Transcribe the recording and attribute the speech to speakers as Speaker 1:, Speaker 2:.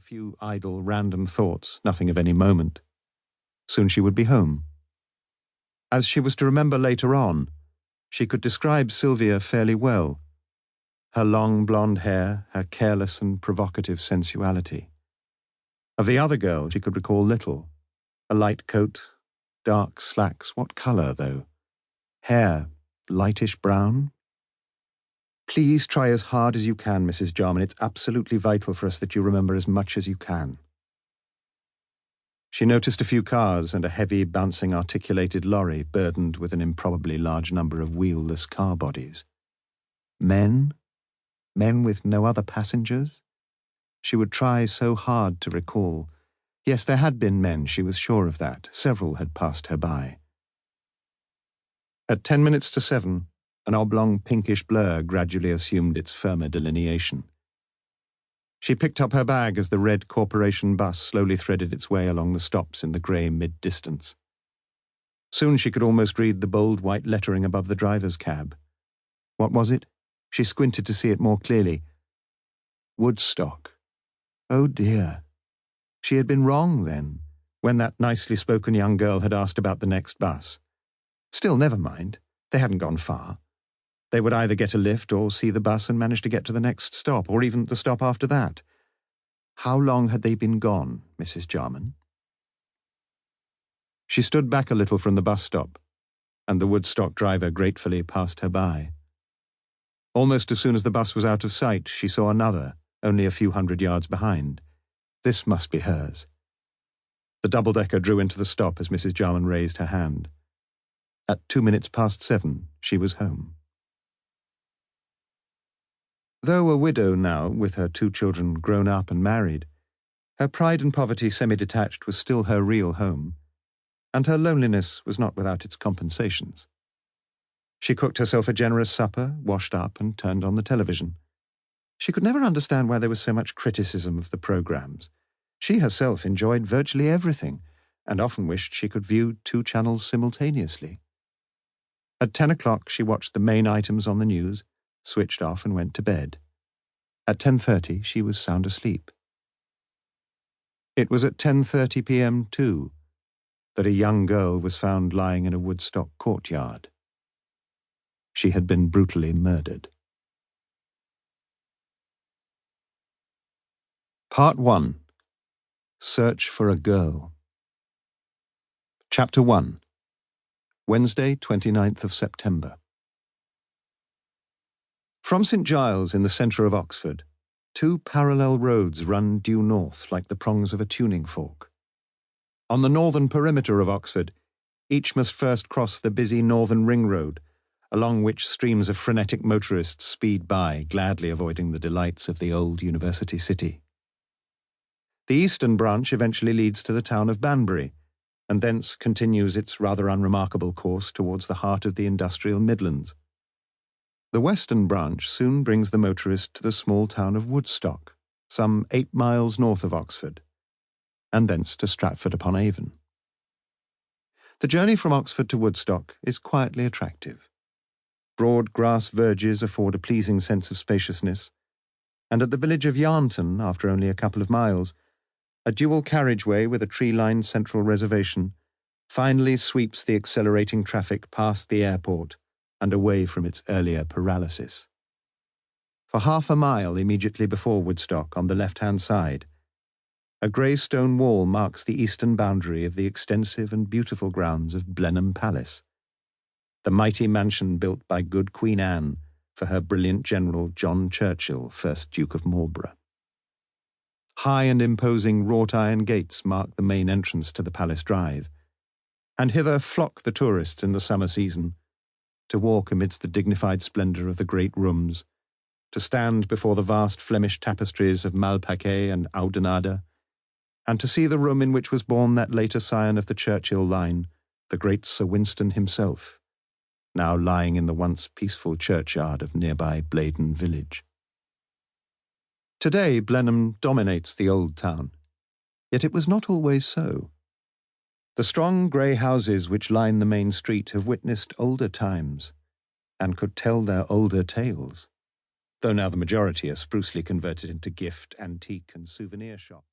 Speaker 1: few idle, random thoughts, nothing of any moment. Soon she would be home. As she was to remember later on, she could describe Sylvia fairly well. Her long blonde hair, her careless and provocative sensuality. Of the other girl she could recall little. A light coat, dark slacks. What colour, though? Hair, lightish brown? Please try as hard as you can, Mrs. Jarman. It's absolutely vital for us that you remember as much as you can. She noticed a few cars and a heavy, bouncing articulated lorry burdened with an improbably large number of wheelless car bodies. Men? Men with no other passengers? She would try so hard to recall. Yes, there had been men, she was sure of that. Several had passed her by. At 10 minutes to 7, an oblong pinkish blur gradually assumed its firmer delineation. She picked up her bag as the red corporation bus slowly threaded its way along the stops in the grey mid-distance. Soon she could almost read the bold white lettering above the driver's cab. What was it? She squinted to see it more clearly. Woodstock. Oh dear. She had been wrong then, when that nicely spoken young girl had asked about the next bus. Still, never mind. They hadn't gone far. They would either get a lift or see the bus and manage to get to the next stop, or even the stop after that. How long had they been gone, Mrs. Jarman? She stood back a little from the bus stop, and the Woodstock driver gratefully passed her by. Almost as soon as the bus was out of sight, she saw another, only a few hundred yards behind. This must be hers. The double-decker drew into the stop as Mrs. Jarman raised her hand. At 2 minutes past 7, she was home. Though a widow now, with her 2 children grown up and married, her pride and poverty semi-detached was still her real home, and her loneliness was not without its compensations. She cooked herself a generous supper, washed up, and turned on the television. She could never understand why there was so much criticism of the programs. She herself enjoyed virtually everything, and often wished she could view 2 channels simultaneously. At 10 o'clock she watched the main items on the news, switched off and went to bed. At 10:30 she was sound asleep. It was at 10:30 p.m. too that a young girl was found lying in a Woodstock courtyard. She had been brutally murdered. Part 1. Search for a Girl. Chapter 1. Wednesday, 29th of September. From St. Giles in the centre of Oxford, 2 parallel roads run due north like the prongs of a tuning fork. On the northern perimeter of Oxford, each must first cross the busy northern ring road, along which streams of frenetic motorists speed by, gladly avoiding the delights of the old university city. The eastern branch eventually leads to the town of Banbury, and thence continues its rather unremarkable course towards the heart of the industrial Midlands. The western branch soon brings the motorist to the small town of Woodstock, some 8 miles north of Oxford, and thence to Stratford-upon-Avon. The journey from Oxford to Woodstock is quietly attractive. Broad grass verges afford a pleasing sense of spaciousness, and at the village of Yarnton, after only a couple of miles, a dual carriageway with a tree-lined central reservation finally sweeps the accelerating traffic past the airport and away from its earlier paralysis. For half a mile immediately before Woodstock, on the left-hand side, a grey stone wall marks the eastern boundary of the extensive and beautiful grounds of Blenheim Palace, the mighty mansion built by good Queen Anne for her brilliant general John Churchill, 1st Duke of Marlborough. High and imposing wrought-iron gates mark the main entrance to the Palace Drive, and hither flock the tourists in the summer season, to walk amidst the dignified splendour of the great rooms, to stand before the vast Flemish tapestries of Malplaquet and Oudenarde, and to see the room in which was born that later scion of the Churchill line, the great Sir Winston himself, now lying in the once peaceful churchyard of nearby Blaydon village. Today, Blenheim dominates the old town, yet it was not always so. The strong grey houses which line the main street have witnessed older times, and could tell their older tales, though now the majority are sprucely converted into gift, antique and souvenir shops.